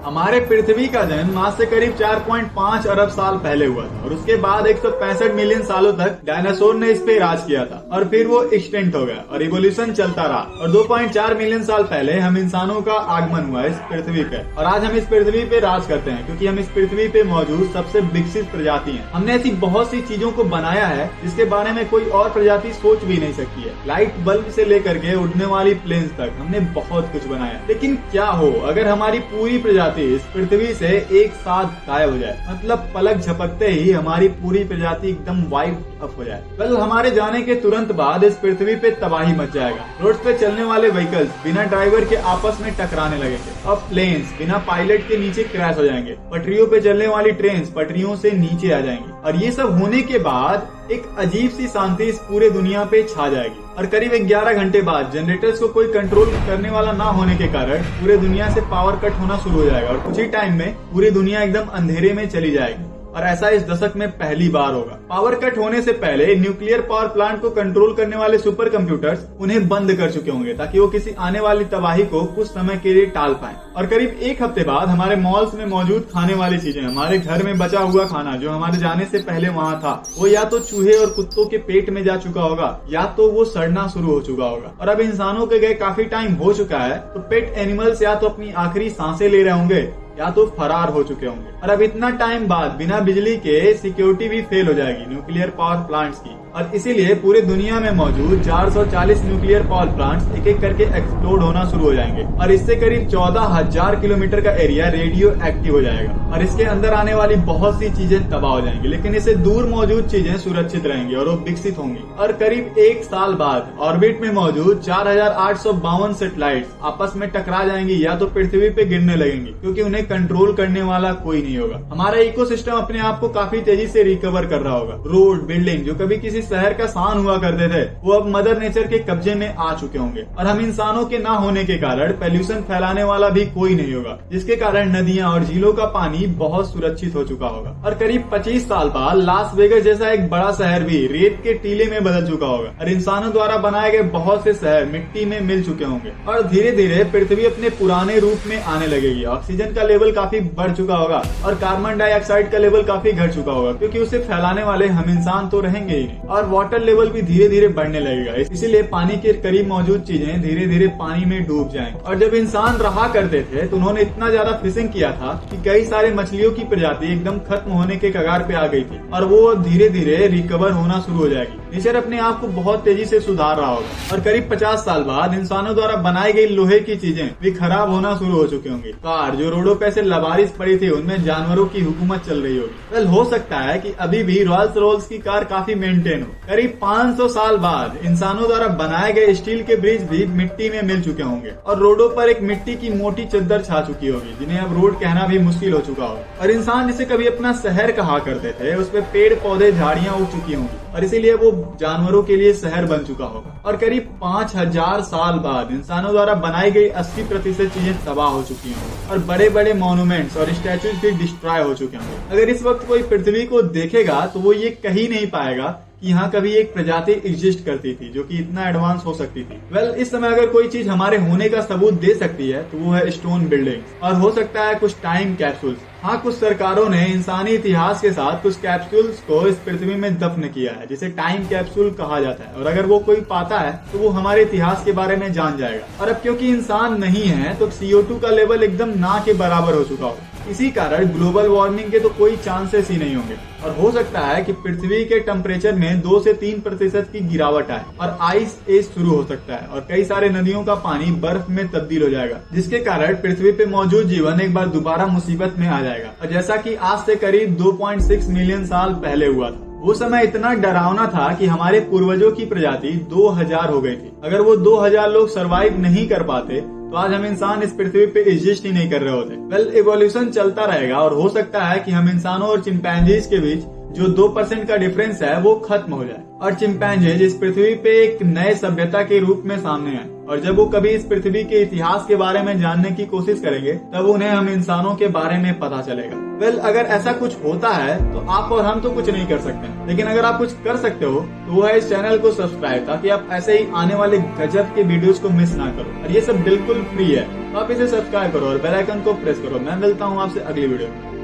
हमारे पृथ्वी का जन्म आज से करीब 4.5 अरब साल पहले हुआ था और उसके बाद 165 मिलियन सालों तक डायनासोर ने इस पे राज किया था और फिर वो एक्सटेंट हो गया और इवोल्यूशन चलता रहा और 2.4 मिलियन साल पहले हम इंसानों का आगमन हुआ इस पृथ्वी पे और आज हम इस पृथ्वी पे राज करते हैं क्योंकि हम इस पृथ्वी पे मौजूद सबसे विकसित प्रजाति हैं। हमने ऐसी बहुत सी चीजों को बनाया है जिसके बारे में कोई और प्रजाति सोच भी नहीं सकती है। लाइट बल्ब से लेकर के उड़ने वाली प्लेन्स तक हमने बहुत कुछ बनाया। लेकिन क्या हो अगर हमारी पूरी प्रजाति इस पृथ्वी से एक साथ गायब हो जाए, मतलब पलक झपकते ही हमारी पूरी प्रजाति एकदम वाइप अप हो जाए। वेल हमारे जाने के तुरंत बाद इस पृथ्वी पे तबाही मच जाएगा। रोड पे चलने वाले व्हीकल्स बिना ड्राइवर के आपस में टकराने लगेंगे। अब प्लेन्स बिना पायलट के नीचे क्रैश हो जाएंगे। पटरियों पे चलने वाली ट्रेन पटरियों से नीचे आ जाएंगी और ये सब होने के बाद एक अजीब सी शांति इस पूरे दुनिया पे छा जाएगी और करीब 11 घंटे बाद जनरेटर्स को कोई कंट्रोल करने वाला ना होने के कारण पूरे दुनिया से पावर कट होना शुरू हो जाएगा और कुछ ही टाइम में पूरी दुनिया एकदम अंधेरे में चली जाएगी और ऐसा इस दशक में पहली बार होगा। पावर कट होने से पहले न्यूक्लियर पावर प्लांट को कंट्रोल करने वाले सुपर कंप्यूटर्स उन्हें बंद कर चुके होंगे ताकि वो किसी आने वाली तबाही को कुछ समय के लिए टाल पाएं। और करीब एक हफ्ते बाद हमारे मॉल्स में मौजूद खाने वाली चीजें, हमारे घर में बचा हुआ खाना जो हमारे जाने से पहले वहाँ था, वो या तो चूहे और कुत्तों के पेट में जा चुका होगा या तो वो सड़ना शुरू हो चुका होगा। और अब इंसानों के गए काफी टाइम हो चुका है तो पेट एनिमल्स या तो अपनी आखिरी सांसें ले रहे होंगे या तो फरार हो चुके होंगे। और अब इतना टाइम बाद बिना बिजली के सिक्योरिटी भी फेल हो जाएगी न्यूक्लियर पावर प्लांट्स की और इसीलिए पूरे दुनिया में मौजूद 440 न्यूक्लियर पावर प्लांट्स एक एक करके एक्सप्लोड होना शुरू हो जाएंगे और इससे करीब 14,000 किलोमीटर का एरिया रेडियो एक्टिव हो जाएगा और इसके अंदर आने वाली बहुत सी चीजें तबाह हो जाएंगी, लेकिन इससे दूर मौजूद चीजें सुरक्षित रहेंगी और वो विकसित होंगी। और करीब एक साल बाद ऑर्बिट में मौजूद 4,852 सैटेलाइट्स आपस में टकरा जाएंगी या तो पृथ्वी पे गिरने लगेंगी क्योंकि उन्हें कंट्रोल करने वाला कोई नहीं होगा। हमारा इकोसिस्टम अपने आप को काफी तेजी से रिकवर कर रहा होगा। रोड, बिल्डिंग जो कभी किसी शहर का शान हुआ करते थे वो अब मदर नेचर के कब्जे में आ चुके होंगे और हम इंसानों के ना होने के कारण पोल्यूशन फैलाने वाला भी कोई नहीं होगा, जिसके कारण नदियां और झीलों का पानी बहुत सुरक्षित हो चुका होगा। और करीब 25 साल बाद लास वेगस जैसा एक बड़ा शहर भी रेत के टीले में बदल चुका होगा और इंसानों द्वारा बनाए गए बहुत से शहर मिट्टी में मिल चुके होंगे और धीरे धीरे पृथ्वी अपने पुराने रूप में आने लगेगी। ऑक्सीजन का लेवल काफी बढ़ चुका होगा और कार्बन डाइऑक्साइड का लेवल काफी घट चुका होगा क्योंकि उसे फैलाने वाले हम इंसान तो रहेंगे ही नहीं। और वाटर लेवल भी धीरे धीरे बढ़ने लगेगा, इसीलिए पानी के करीब मौजूद चीजें धीरे धीरे पानी में डूब जाएंगी। और जब इंसान रहा करते थे तो उन्होंने इतना ज्यादा फिशिंग किया था कि कई सारे मछलियों की प्रजाति एकदम खत्म होने के कगार पे आ गई थी और वो धीरे धीरे रिकवर होना शुरू हो जाएगी। नेचर अपने आप को बहुत तेजी से सुधार रहा होगा और करीब 50 साल बाद इंसानों द्वारा बनाई गई लोहे की चीजें भी खराब होना शुरू हो चुकी होंगी। कार जो रोडों पे से लबारिश पड़ी थी उनमें जानवरों की हुकूमत चल रही होगी। वेल हो सकता है कि अभी भी रॉयल्स रोल्स की कार काफी मेंटेन हो। करीब 500 साल बाद इंसानों द्वारा बनाए गए स्टील के ब्रिज भी मिट्टी में मिल चुके होंगे और रोडों पर एक मिट्टी की मोटी चद्दर छा चुकी होगी जिन्हें अब रोड कहना भी मुश्किल हो चुका होगा। और इंसान जिसे कभी अपना शहर कहा करते थे उस पे पेड़ पौधे झाड़ियां उग चुकी होंगी और इसीलिए वो जानवरों के लिए शहर बन चुका होगा। और करीब 5,000 साल बाद इंसानों द्वारा बनाई गई 80% चीजें तबाह हो चुकी होंगी और बड़े बड़े मॉन्यूमेंट्स और स्टैचूज भी डिस्ट्रॉय हो चुके होंगे। अगर इस वक्त कोई पृथ्वी को देखेगा तो वो ये कही नहीं पाएगा कि यहाँ कभी एक प्रजाति एग्जिस्ट करती थी जो कि इतना एडवांस हो सकती थी। वेल इस समय अगर कोई चीज हमारे होने का सबूत दे सकती है तो वो है स्टोन बिल्डिंग्स और हो सकता है कुछ टाइम कैप्सूल्स। हाँ, कुछ सरकारों ने इंसानी इतिहास के साथ कुछ कैप्सूल्स को इस पृथ्वी में दफन किया है जिसे टाइम कैप्सूल कहा जाता है और अगर वो कोई पाता है तो वो हमारे इतिहास के बारे में जान जाएगा। और अब क्योंकि इंसान नहीं है तो CO2 का लेवल एकदम ना के बराबर हो चुका होगा, इसी कारण ग्लोबल वार्मिंग के तो कोई चांसेस ही नहीं होंगे और हो सकता है कि पृथ्वी के टेम्परेचर में 2 से 3% की गिरावट आए और आइस एज शुरू हो सकता है और कई सारे नदियों का पानी बर्फ में तब्दील हो जाएगा जिसके कारण पृथ्वी पे मौजूद जीवन एक बार दोबारा मुसीबत में आ जाएगा। और जैसा कि आज से करीब 2.6 मिलियन साल पहले हुआ था, वो समय इतना डरावना था कि हमारे पूर्वजों की प्रजाति 2000 हो गई थी। अगर वो 2000 लोग सरवाइव नहीं कर पाते तो आज हम इंसान इस पृथ्वी पे एग्जिस्ट ही नहीं कर रहे होते। वेल इवोल्यूशन चलता रहेगा और हो सकता है कि हम इंसानों और चिंपैंजीज के बीच जो 2% का डिफरेंस है वो खत्म हो जाए और चिंपैंजीज इस पृथ्वी पे एक नए सभ्यता के रूप में सामने आए। और जब वो कभी इस पृथ्वी के इतिहास के बारे में जानने की कोशिश करेंगे तब उन्हें हम इंसानों के बारे में पता चलेगा। वेल, अगर ऐसा कुछ होता है तो आप और हम तो कुछ नहीं कर सकते, लेकिन अगर आप कुछ कर सकते हो तो वो है इस चैनल को सब्सक्राइब, ताकि आप ऐसे ही आने वाले गजब के वीडियोस को मिस ना करो। और ये सब बिल्कुल फ्री है, तो आप इसे सब्सक्राइब करो और बेल आइकन को प्रेस करो। मैं मिलता हूँ आपसे अगली वीडियो में।